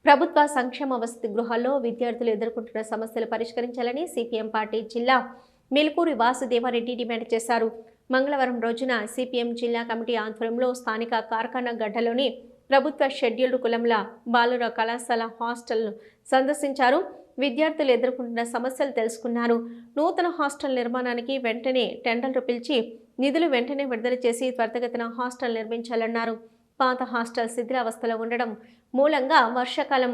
ప్రభుత్వ సంక్షేమ వసతి గృహాల్లో విద్యార్థులు ఎదుర్కొంటున్న సమస్యలు పరిష్కరించాలని సిపిఎం పార్టీ జిల్లా మెలుకూరి వాసుదేవారెడ్డి డిమాండ్ చేశారు. మంగళవారం రోజున సిపిఎం జిల్లా కమిటీ ఆధ్వర్యంలో స్థానిక కార్ఖానా గడ్డలోని ప్రభుత్వ షెడ్యూల్డ్ కులంల బాలుర కళాశాల హాస్టల్ను సందర్శించారు. విద్యార్థులు ఎదుర్కొంటున్న సమస్యలు తెలుసుకున్నారు. నూతన హాస్టల్ నిర్మాణానికి వెంటనే టెండర్లు పిలిచి నిధులు వెంటనే విడుదల చేసి త్వరితగతిన హాస్టల్ నిర్మించాలన్నారు. పాత హాస్టల్ శిథిలావస్థలో ఉండడం మూలంగా వర్షాకాలం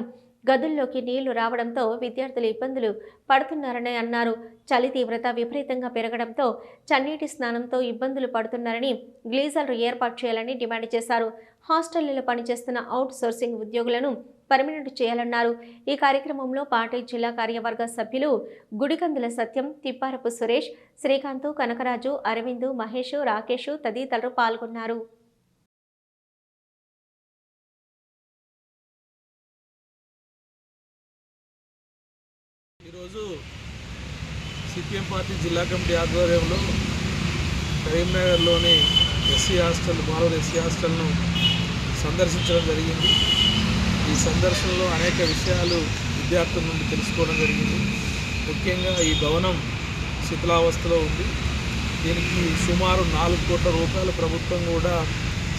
గదుల్లోకి నీళ్లు రావడంతో విద్యార్థులు ఇబ్బందులు పడుతున్నారని అన్నారు. చలి తీవ్రత విపరీతంగా పెరగడంతో చన్నీటి స్నానంతో ఇబ్బందులు పడుతున్నారని గ్లీజర్లు ఏర్పాటు చేయాలని డిమాండ్ చేశారు. హాస్టళ్లలో పనిచేస్తున్న అవుట్ సోర్సింగ్ ఉద్యోగులను పర్మినెంట్ చేయాలన్నారు. ఈ కార్యక్రమంలో పార్టీ జిల్లా కార్యవర్గ సభ్యులు గుడికందుల సత్యం, తిప్పారపు సురేష్, శ్రీకాంత్, కనకరాజు, అరవింద్, మహేష్, రాకేష్ తదితరులు పాల్గొన్నారు. ఈరోజు సిపిఎం పార్టీ జిల్లా కమిటీ ఆధ్వర్యంలో కరీంనగర్లోని ఎస్సీ హాస్టల్ బాలుర ఎస్సీ హాస్టల్ను సందర్శించడం జరిగింది. ఈ సందర్శనలో అనేక విషయాలు విద్యార్థుల నుండి తెలుసుకోవడం జరిగింది. ముఖ్యంగా ఈ భవనం శిథిలావస్థలో ఉంది. దీనికి సుమారు 4 కోట్ల రూపాయలు ప్రభుత్వం కూడా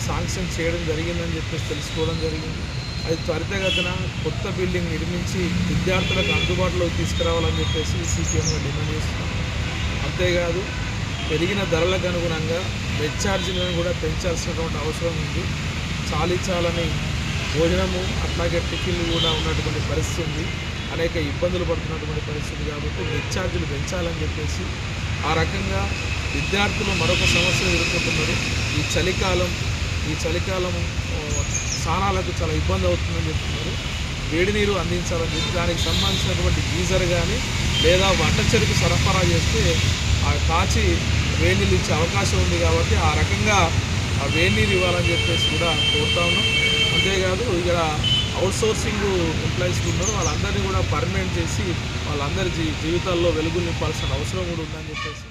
శాంక్షన్ చేయడం జరిగిందని చెప్పేసి తెలుసుకోవడం జరిగింది. అది త్వరితగతిన కొత్త బిల్డింగ్ నిర్మించి విద్యార్థులకు అందుబాటులోకి తీసుకురావాలని చెప్పేసి సిపిఎంగా డిమాండ్ చేస్తున్నాం. అంతేకాదు పెరిగిన ధరలకు అనుగుణంగా బెడ్ ఛార్జీలను కూడా పెంచాల్సినటువంటి అవసరం ఉంది. చాలని భోజనము అట్లాగే టిఫిన్లు కూడా ఉన్నటువంటి పరిస్థితి ఉంది. అనేక ఇబ్బందులు పడుతున్నటువంటి పరిస్థితి కాబట్టి బెడ్ ఛార్జీలు పెంచాలని చెప్పేసి ఆ రకంగా విద్యార్థులు మరొక సమస్యలు ఎదుర్కొంటున్నారు. ఈ చలికాలం స్నానాలకు చాలా ఇబ్బంది అవుతుందని చెప్తున్నారు. వేడి నీరు అందించాలని చెప్పి దానికి సంబంధించినటువంటి గీజర్ కానీ లేదా వంట చెరుకు సరఫరా చేస్తే ఆ కాచి వేడి నీళ్ళు ఇచ్చే అవకాశం ఉంది. కాబట్టి ఆ రకంగా ఆ వేడి నీరు ఇవ్వాలని చెప్పేసి కూడా కోరుతా ఉన్నాం. అంతేకాదు ఇక్కడ అవుట్సోర్సింగ్ ఎంప్లాయీస్ ఉన్నారు, వాళ్ళందరినీ కూడా పర్మనెంట్ చేసి వాళ్ళందరి జీవితాల్లో వెలుగులు నింపాల్సిన అవసరం కూడా ఉందని చెప్పేసి